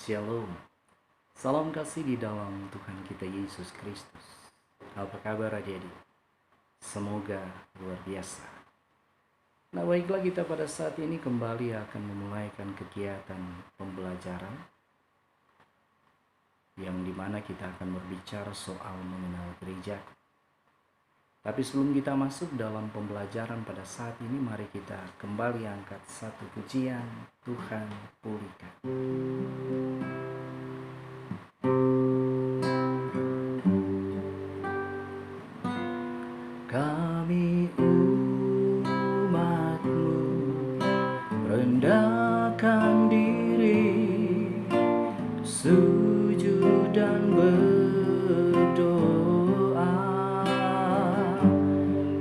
Shalom, salam kasih di dalam Tuhan kita Yesus Kristus. Apa kabar adik-adik? Semoga luar biasa. Nah, baiklah, kita pada saat ini kembali akan memulaikan kegiatan pembelajaran yang dimana kita akan berbicara soal mengenal gerejaku. Tapi sebelum kita masuk dalam pembelajaran pada saat ini, mari kita kembali angkat satu pujian, Tuhan pulihkan. Kami umat-Mu rendahkan diri, sujud dan berdoa,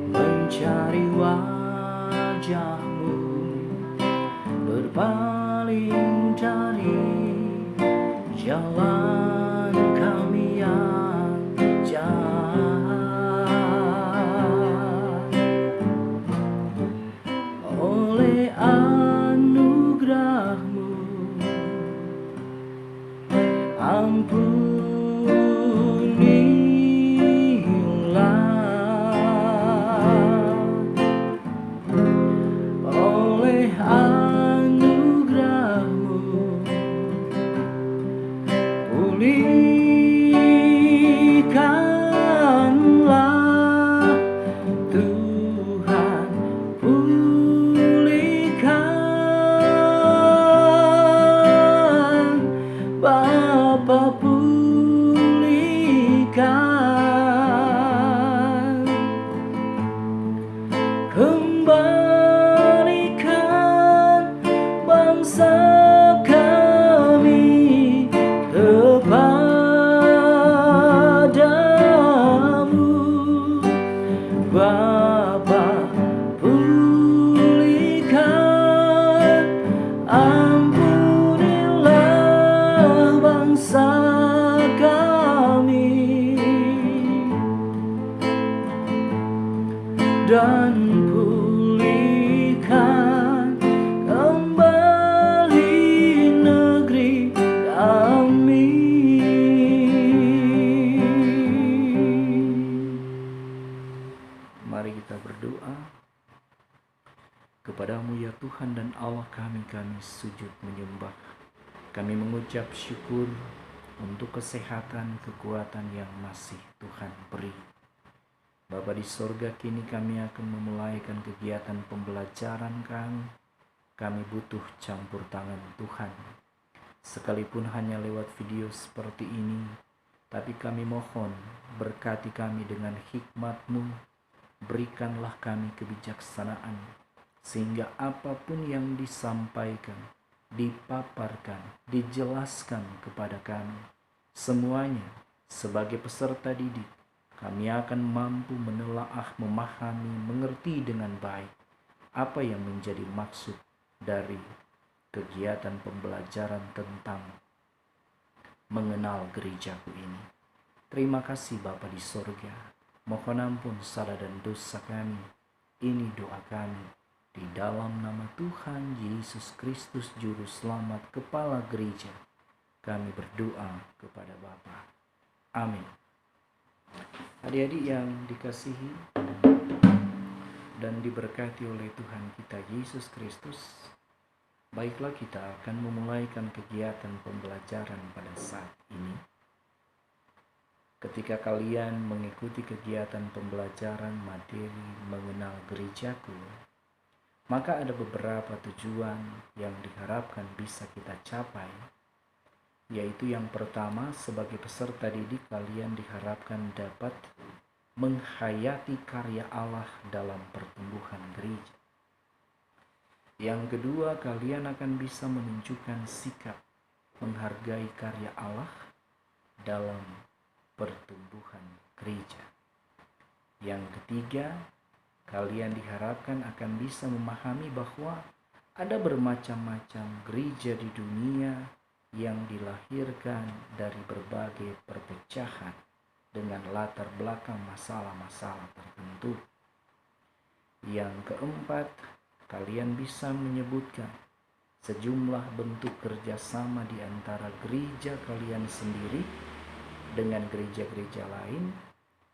mencari wajah-Mu, berpaling dari jalan kami yang jahat. Oleh anugerah-Mu ampunilah. Oleh anugerah-Mu pulihkanlah, Tuhan pulihkan, Bapa pulihkan, kembalikan bangsa kami kepadamu, Bapa pulihkan, ampunilah bangsa kami, dan pulihkan kembali negeri kami. Mari kita berdoa. Kepadamu ya Tuhan dan Allah kami sujud menyembah. Kami mengucap syukur untuk kesehatan, kekuatan yang masih Tuhan beri. Bapa di sorga, kini kami akan memulaikan kegiatan pembelajaran kami. Kami butuh campur tangan Tuhan. Sekalipun hanya lewat video seperti ini, tapi kami mohon berkati kami dengan hikmat-Mu. Berikanlah kami kebijaksanaan, sehingga apapun yang disampaikan, dipaparkan, dijelaskan kepada kami, semuanya sebagai peserta didik, kami akan mampu menelaah, memahami, mengerti dengan baik apa yang menjadi maksud dari kegiatan pembelajaran tentang mengenal gerejaku ini. Terima kasih Bapa di sorga. Mohon ampun salah dan dosa kami. Ini doa kami di dalam nama Tuhan Yesus Kristus Juru Selamat Kepala Gereja. Kami berdoa kepada Bapa. Amin. Adik-adik yang dikasihi dan diberkati oleh Tuhan kita Yesus Kristus, baiklah, kita akan memulaikan kegiatan pembelajaran pada saat ini. Ketika kalian mengikuti kegiatan pembelajaran materi mengenal gerejaku, maka ada beberapa tujuan yang diharapkan bisa kita capai, yaitu yang pertama, sebagai peserta didik kalian diharapkan dapat menghayati karya Allah dalam pertumbuhan gereja. Yang kedua, kalian akan bisa menunjukkan sikap menghargai karya Allah dalam pertumbuhan gereja. Yang ketiga, kalian diharapkan akan bisa memahami bahwa ada bermacam-macam gereja di dunia yang dilahirkan dari berbagai perpecahan dengan latar belakang masalah-masalah tertentu. Yang keempat, kalian bisa menyebutkan sejumlah bentuk kerjasama di antara gereja kalian sendiri dengan gereja-gereja lain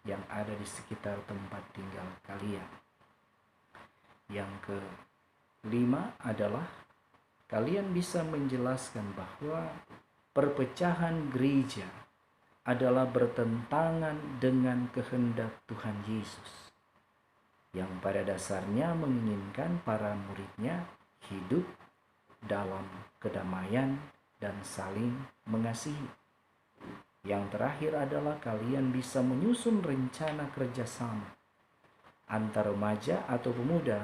yang ada di sekitar tempat tinggal kalian. Yang kelima adalah kalian bisa menjelaskan bahwa perpecahan gereja adalah bertentangan dengan kehendak Tuhan Yesus, yang pada dasarnya menginginkan para muridnya hidup dalam kedamaian dan saling mengasihi. Yang terakhir adalah kalian bisa menyusun rencana kerjasama antar remaja atau pemuda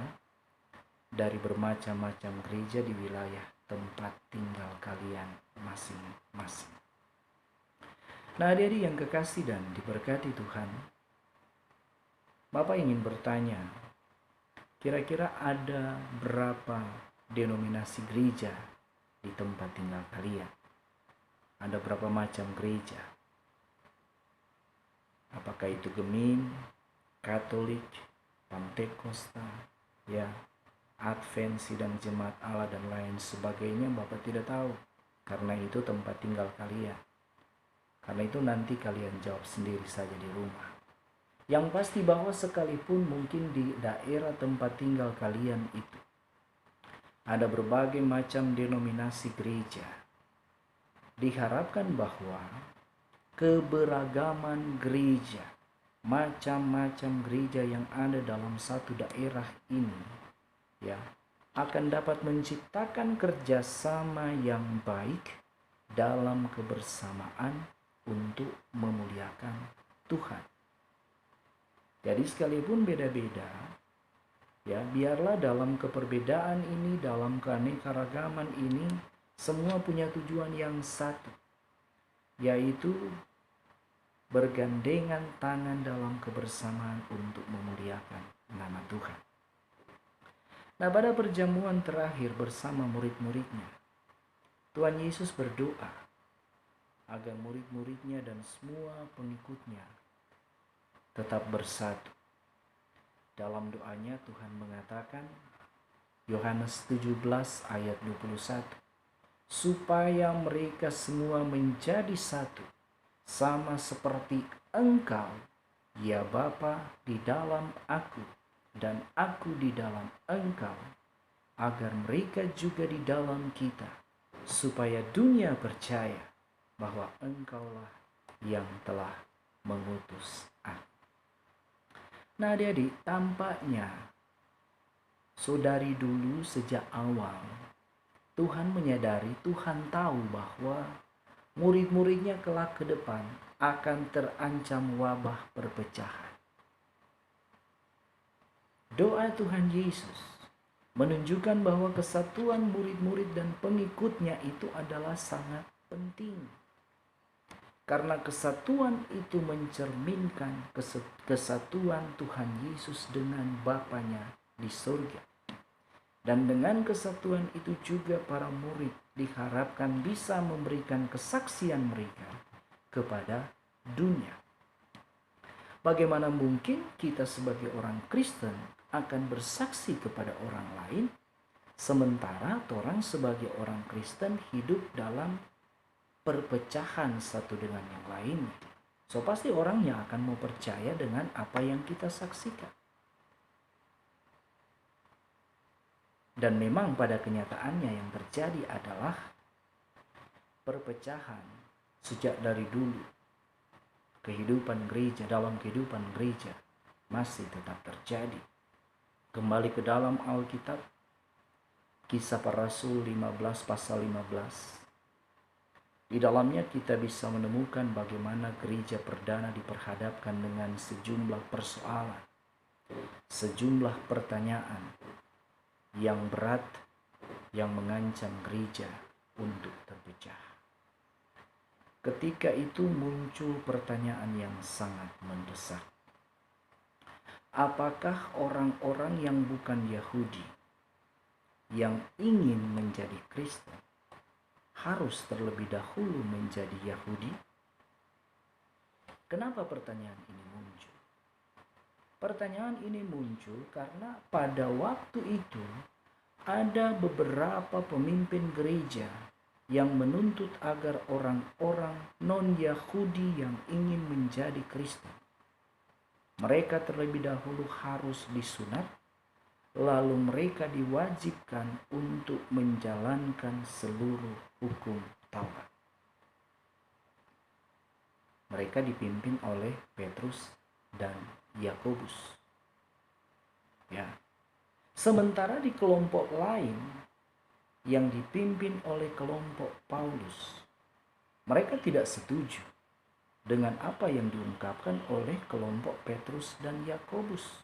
dari bermacam-macam gereja di wilayah tempat tinggal kalian masing-masing. Nah, adik-adik yang kekasih dan diberkati Tuhan, Bapak ingin bertanya, kira-kira ada berapa denominasi gereja di tempat tinggal kalian? Ada berapa macam gereja? Apakah itu Gemim, Katolik, Pantekosta, ya, Advent, Sidang Jemaat Allah dan lain sebagainya? Bapak tidak tahu, karena itu tempat tinggal kalian. Karena itu nanti kalian jawab sendiri saja di rumah. Yang pasti bahwa sekalipun mungkin di daerah tempat tinggal kalian itu ada berbagai macam denominasi gereja, diharapkan bahwa keberagaman gereja, macam-macam gereja yang ada dalam satu daerah ini, ya, akan dapat menciptakan kerjasama yang baik dalam kebersamaan untuk memuliakan Tuhan. Jadi sekalipun beda-beda, ya, biarlah dalam keperbedaan ini, dalam keanekaragaman ini, semua punya tujuan yang satu, yaitu bergandengan tangan dalam kebersamaan untuk memuliakan nama Tuhan. Nah, pada perjamuan terakhir bersama murid-muridnya, Tuhan Yesus berdoa agar murid-muridnya dan semua pengikutnya tetap bersatu. Dalam doanya Tuhan mengatakan, Yohanes 17 ayat 21, supaya mereka semua menjadi satu, sama seperti Engkau, ya Bapa, di dalam Aku, dan Aku di dalam Engkau, agar mereka juga di dalam kita, supaya dunia percaya bahwa Engkaulah yang telah mengutus Aku. Nah, adik-adik, tampaknya saudari dulu sejak awal Tuhan menyadari, Tuhan tahu bahwa murid-muridnya kelak ke depan akan terancam wabah perpecahan. Doa Tuhan Yesus menunjukkan bahwa kesatuan murid-murid dan pengikutnya itu adalah sangat penting. Karena kesatuan itu mencerminkan kesatuan Tuhan Yesus dengan Bapanya di surga. Dan dengan kesatuan itu juga para murid diharapkan bisa memberikan kesaksian mereka kepada dunia. Bagaimana mungkin kita sebagai orang Kristen akan bersaksi kepada orang lain, sementara orang sebagai orang Kristen hidup dalam perpecahan satu dengan yang lainnya? So pasti orangnya akan mau percaya dengan apa yang kita saksikan. Dan memang pada kenyataannya yang terjadi adalah perpecahan sejak dari dulu. Kehidupan gereja, dalam kehidupan gereja masih tetap terjadi. Kembali ke dalam Alkitab, Kisah Para Rasul 15 pasal 15. Di dalamnya kita bisa menemukan bagaimana gereja perdana diperhadapkan dengan sejumlah persoalan, sejumlah pertanyaan yang berat yang mengancam gereja untuk terpecah. Ketika itu muncul pertanyaan yang sangat mendesak. Apakah orang-orang yang bukan Yahudi yang ingin menjadi Kristen harus terlebih dahulu menjadi Yahudi? Kenapa pertanyaan ini muncul? Pertanyaan ini muncul karena pada waktu itu ada beberapa pemimpin gereja yang menuntut agar orang-orang non-Yahudi yang ingin menjadi Kristen, mereka terlebih dahulu harus disunat, lalu mereka diwajibkan untuk menjalankan seluruh hukum Taurat. Mereka dipimpin oleh Petrus dan Yakobus. Ya. Sementara di kelompok lain yang dipimpin oleh kelompok Paulus, mereka tidak setuju dengan apa yang diungkapkan oleh kelompok Petrus dan Yakobus.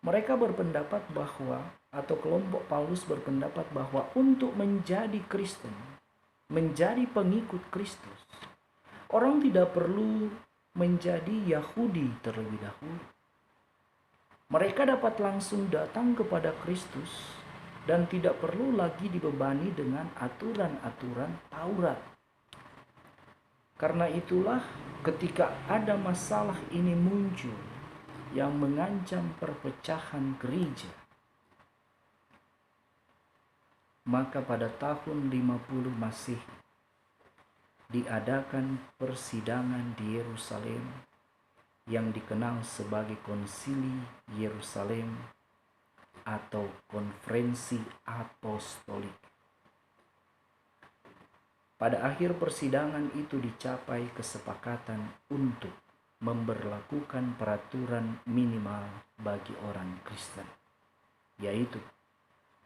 Mereka berpendapat bahwa, atau kelompok Paulus berpendapat bahwa untuk menjadi Kristen, menjadi pengikut Kristus, orang tidak perlu menjadi Yahudi terlebih dahulu. Mereka dapat langsung datang kepada Kristus dan tidak perlu lagi dibebani dengan aturan-aturan Taurat. Karena itulah ketika ada masalah ini muncul yang mengancam perpecahan gereja, maka pada tahun 50 Masehi diadakan persidangan di Yerusalem yang dikenal sebagai Konsili Yerusalem atau Konferensi Apostolik. Pada akhir persidangan itu dicapai kesepakatan untuk memberlakukan peraturan minimal bagi orang Kristen, yaitu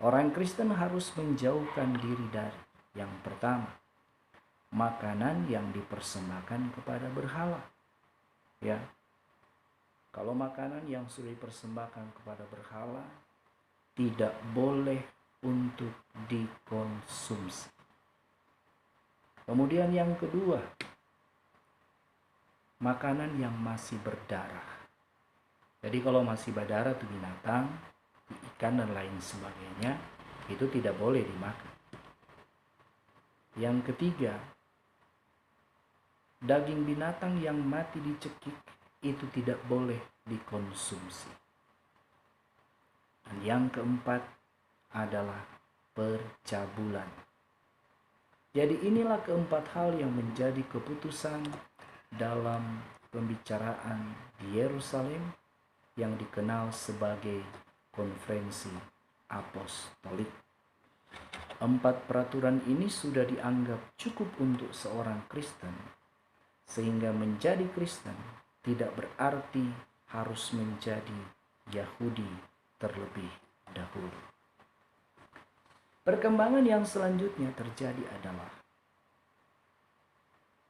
orang Kristen harus menjauhkan diri dari, yang pertama, makanan yang dipersembahkan kepada berhala. Ya, kalau makanan yang sudah dipersembahkan kepada berhala tidak boleh untuk dikonsumsi. Kemudian yang kedua, makanan yang masih berdarah. Jadi kalau masih berdarah itu binatang, ikan dan lain sebagainya, itu tidak boleh dimakan. Yang ketiga, daging binatang yang mati dicekik itu tidak boleh dikonsumsi. Dan yang keempat adalah percabulan. Jadi inilah keempat hal yang menjadi keputusan dalam pembicaraan di Yerusalem yang dikenal sebagai Konferensi Apostolik. 4 peraturan ini sudah dianggap cukup untuk seorang Kristen, sehingga menjadi Kristen tidak berarti harus menjadi Yahudi terlebih dahulu. Perkembangan yang selanjutnya terjadi adalah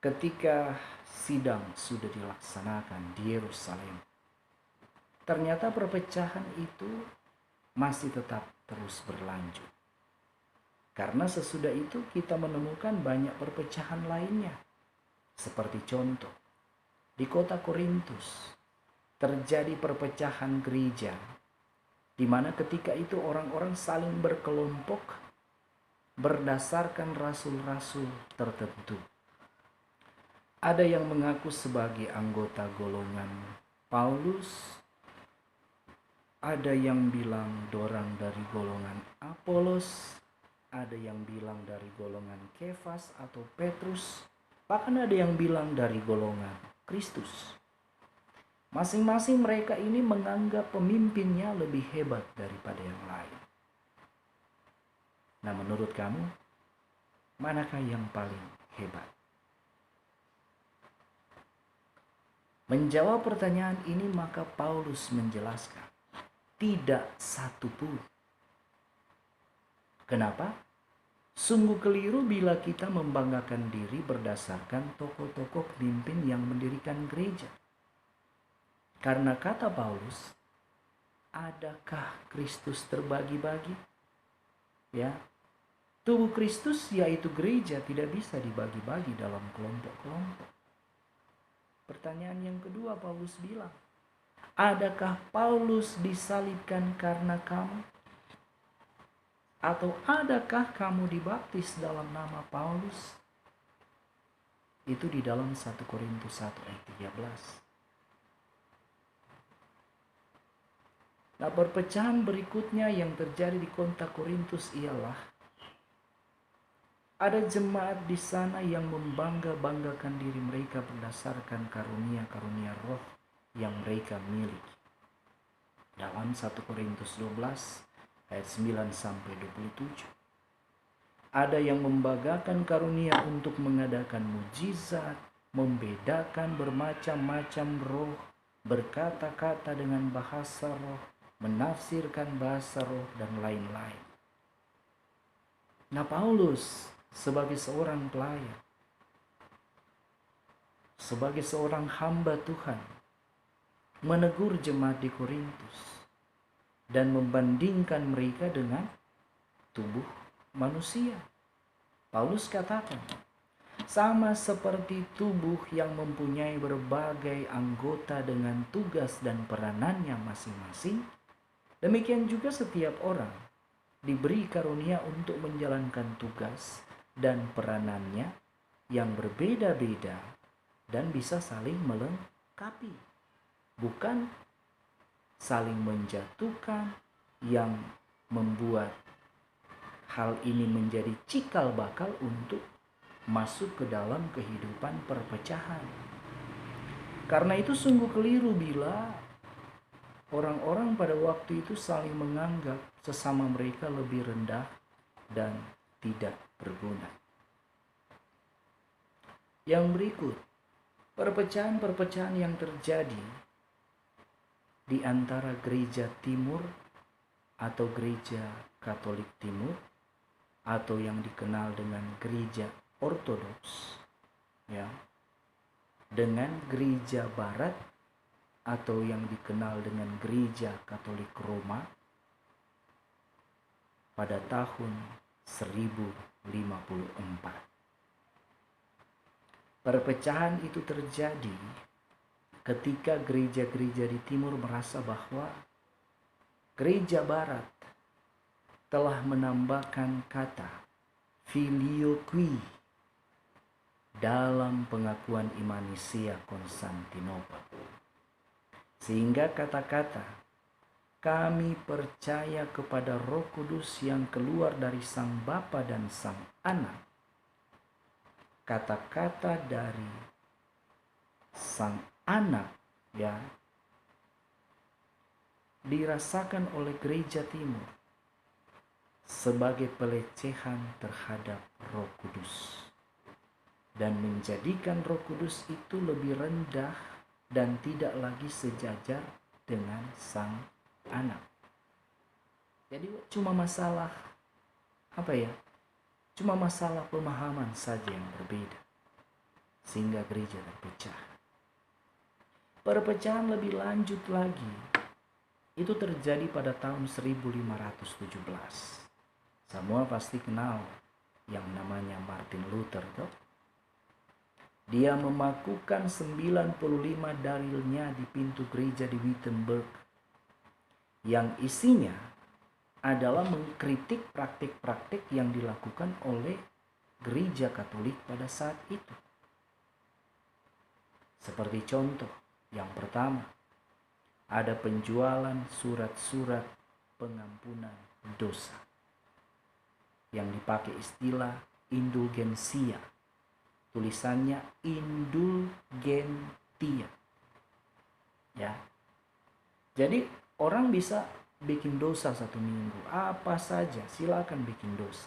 ketika sidang sudah dilaksanakan di Yerusalem, ternyata perpecahan itu masih tetap terus berlanjut. Karena sesudah itu kita menemukan banyak perpecahan lainnya. Seperti contoh, di kota Korintus terjadi perpecahan gereja, di mana ketika itu orang-orang saling berkelompok berdasarkan rasul-rasul tertentu. Ada yang mengaku sebagai anggota golongan Paulus, ada yang bilang orang dari golongan Apolos, ada yang bilang dari golongan Kefas atau Petrus, bahkan ada yang bilang dari golongan Kristus. Masing-masing mereka ini menganggap pemimpinnya lebih hebat daripada yang lain. Nah, menurut kamu, manakah yang paling hebat? Menjawab pertanyaan ini, maka Paulus menjelaskan, tidak satu pun. Kenapa? Sungguh keliru bila kita membanggakan diri berdasarkan tokoh-tokoh pemimpin yang mendirikan gereja. Karena kata Paulus, adakah Kristus terbagi-bagi? Ya, tubuh Kristus yaitu gereja tidak bisa dibagi-bagi dalam kelompok-kelompok. Pertanyaan yang kedua, Paulus bilang, adakah Paulus disalibkan karena kamu? Atau adakah kamu dibaptis dalam nama Paulus? Itu di dalam 1 Korintus 1 ayat 13. Nah, perpecahan berikutnya yang terjadi di kota Korintus ialah ada jemaat di sana yang membangga-banggakan diri mereka berdasarkan karunia-karunia roh yang mereka miliki. Dalam 1 Korintus 12 ayat 9 sampai 27. Ada yang membanggakan karunia untuk mengadakan mujizat, membedakan bermacam-macam roh, berkata-kata dengan bahasa roh, menafsirkan bahasa roh, dan lain-lain. Nah, Paulus sebagai seorang pelayan, sebagai seorang hamba Tuhan, menegur jemaat di Korintus dan membandingkan mereka dengan tubuh manusia. Paulus katakan, sama seperti tubuh yang mempunyai berbagai anggota dengan tugas dan peranannya masing-masing, demikian juga setiap orang diberi karunia untuk menjalankan tugas dan peranannya yang berbeda-beda dan bisa saling melengkapi, bukan saling menjatuhkan yang membuat hal ini menjadi cikal bakal untuk masuk ke dalam kehidupan perpecahan. Karena itu sungguh keliru bila orang-orang pada waktu itu saling menganggap sesama mereka lebih rendah dan tidak berguna. Yang berikut, perpecahan-perpecahan yang terjadi di antara gereja timur atau gereja Katolik Timur atau yang dikenal dengan gereja Ortodoks, ya, dengan gereja Barat atau yang dikenal dengan gereja Katolik Roma pada tahun 1054. Perpecahan itu terjadi ketika gereja-gereja di timur merasa bahwa gereja Barat telah menambahkan kata filioque dalam pengakuan iman Nisia Konstantinopel, sehingga kata-kata kami percaya kepada Roh Kudus yang keluar dari Sang Bapa dan Sang Anak, kata-kata dari Sang Anak, ya, dirasakan oleh gereja timur sebagai pelecehan terhadap Roh Kudus dan menjadikan Roh Kudus itu lebih rendah dan tidak lagi sejajar dengan Sang Anak. Jadi cuma masalah cuma masalah pemahaman saja yang berbeda sehingga gereja terpecah. Perpecahan lebih lanjut lagi itu terjadi pada tahun 1517. Semua pasti kenal yang namanya Martin Luther, toh? Dia memakukan 95 dalilnya di pintu gereja di Wittenberg yang isinya adalah mengkritik praktik-praktik yang dilakukan oleh gereja Katolik pada saat itu. Seperti contoh, yang pertama, ada penjualan surat-surat pengampunan dosa yang dipakai istilah indulgensia. Tulisannya indulgentia. Ya. Jadi orang bisa bikin dosa satu minggu. Apa saja, silakan bikin dosa.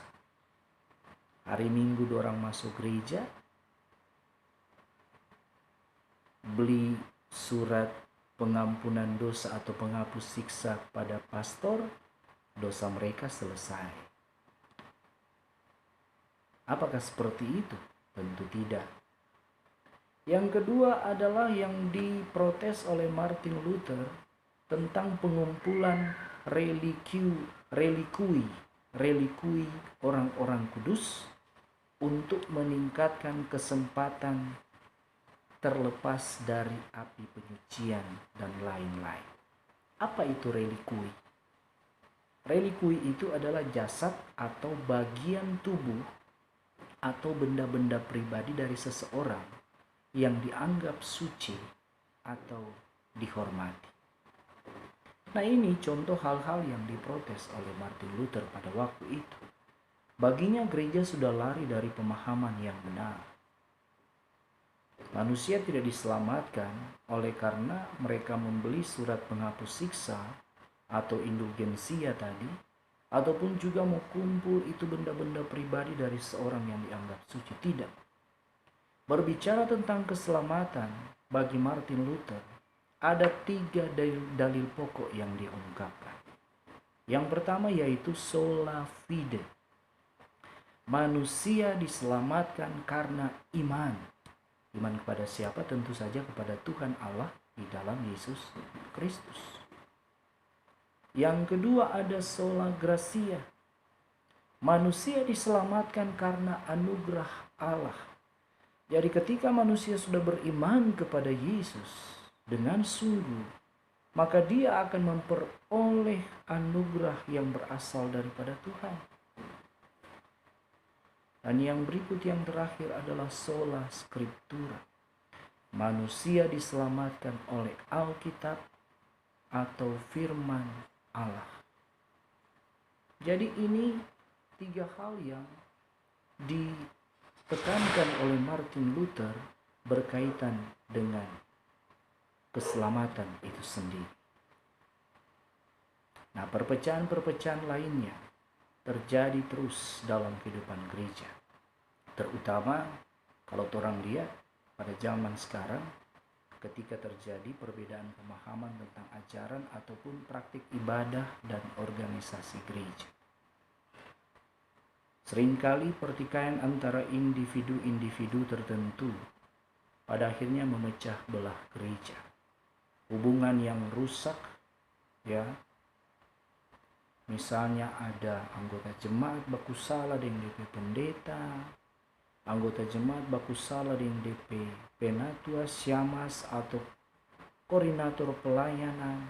Hari Minggu orang masuk gereja, beli surat pengampunan dosa atau penghapus siksa pada pastor, dosa mereka selesai. Apakah seperti itu? Tentu tidak. Yang kedua adalah yang diprotes oleh Martin Luther tentang pengumpulan relikui orang-orang kudus untuk meningkatkan kesempatan terlepas dari api penyucian dan lain-lain. Apa itu relikui? Relikui itu adalah jasad atau bagian tubuh atau benda-benda pribadi dari seseorang yang dianggap suci atau dihormati. Nah, ini contoh hal-hal yang diprotes oleh Martin Luther pada waktu itu. Baginya gereja sudah lari dari pemahaman yang benar. Manusia tidak diselamatkan oleh karena mereka membeli surat penghapus siksa atau indulgensia tadi, ataupun juga mau kumpul itu benda-benda pribadi dari seorang yang dianggap suci. Tidak. Berbicara tentang keselamatan bagi Martin Luther, ada 3 dalil pokok yang diungkapkan. Yang pertama yaitu sola fide. Manusia diselamatkan karena iman. Iman kepada siapa? Tentu saja kepada Tuhan Allah di dalam Yesus Kristus. Yang kedua ada sola gratia. Manusia diselamatkan karena anugerah Allah. Jadi ketika manusia sudah beriman kepada Yesus dengan sungguh, maka dia akan memperoleh anugerah yang berasal daripada Tuhan. Dan yang berikut yang terakhir adalah sola scriptura. Manusia diselamatkan oleh Alkitab atau firman Allah. Jadi ini 3 hal yang ditekankan oleh Martin Luther berkaitan dengan keselamatan itu sendiri. Nah, perpecahan-perpecahan lainnya terjadi terus dalam kehidupan gereja. Terutama kalau orang lihat pada zaman sekarang ketika terjadi perbedaan pemahaman tentang ajaran ataupun praktik ibadah dan organisasi gereja. Seringkali pertikaian antara individu-individu tertentu pada akhirnya memecah belah gereja. Hubungan yang rusak, ya. Misalnya ada anggota jemaat baku salah dengan DP pendeta, anggota jemaat baku salah dengan DP penatua, syamas atau koordinator pelayanan.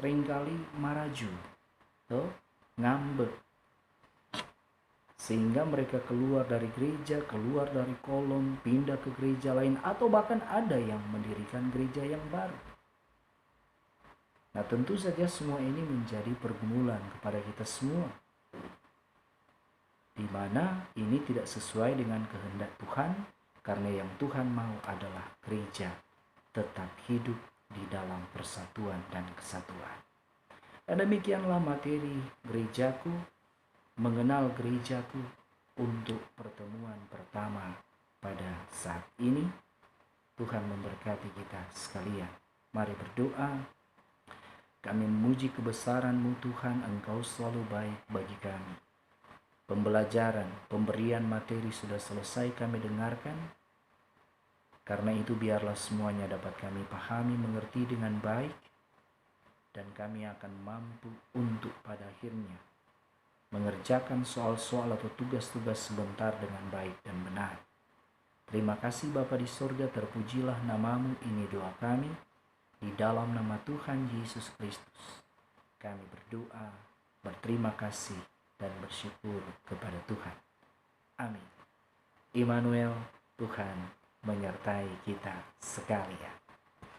Seringkali maraju, ngambek, sehingga mereka keluar dari gereja, keluar dari kolom, pindah ke gereja lain, atau bahkan ada yang mendirikan gereja yang baru. Nah, tentu saja semua ini menjadi pergumulan kepada kita semua, di mana ini tidak sesuai dengan kehendak Tuhan, karena yang Tuhan mau adalah gereja tetap hidup di dalam persatuan dan kesatuan. Dan demikianlah materi gerejaku, mengenal gerejaku untuk pertemuan pertama pada saat ini. Tuhan memberkati kita sekalian. Mari berdoa. Kami memuji kebesaran-Mu Tuhan, Engkau selalu baik bagi kami. Pembelajaran, pemberian materi sudah selesai kami dengarkan. Karena itu biarlah semuanya dapat kami pahami, mengerti dengan baik. Dan kami akan mampu untuk pada akhirnya mengerjakan soal-soal atau tugas-tugas sebentar dengan baik dan benar. Terima kasih Bapa di sorga, terpujilah nama-Mu, ini doa kami. Di dalam nama Tuhan Yesus Kristus, kami berdoa, berterima kasih, dan bersyukur kepada Tuhan. Amin. Immanuel, Tuhan menyertai kita sekalian.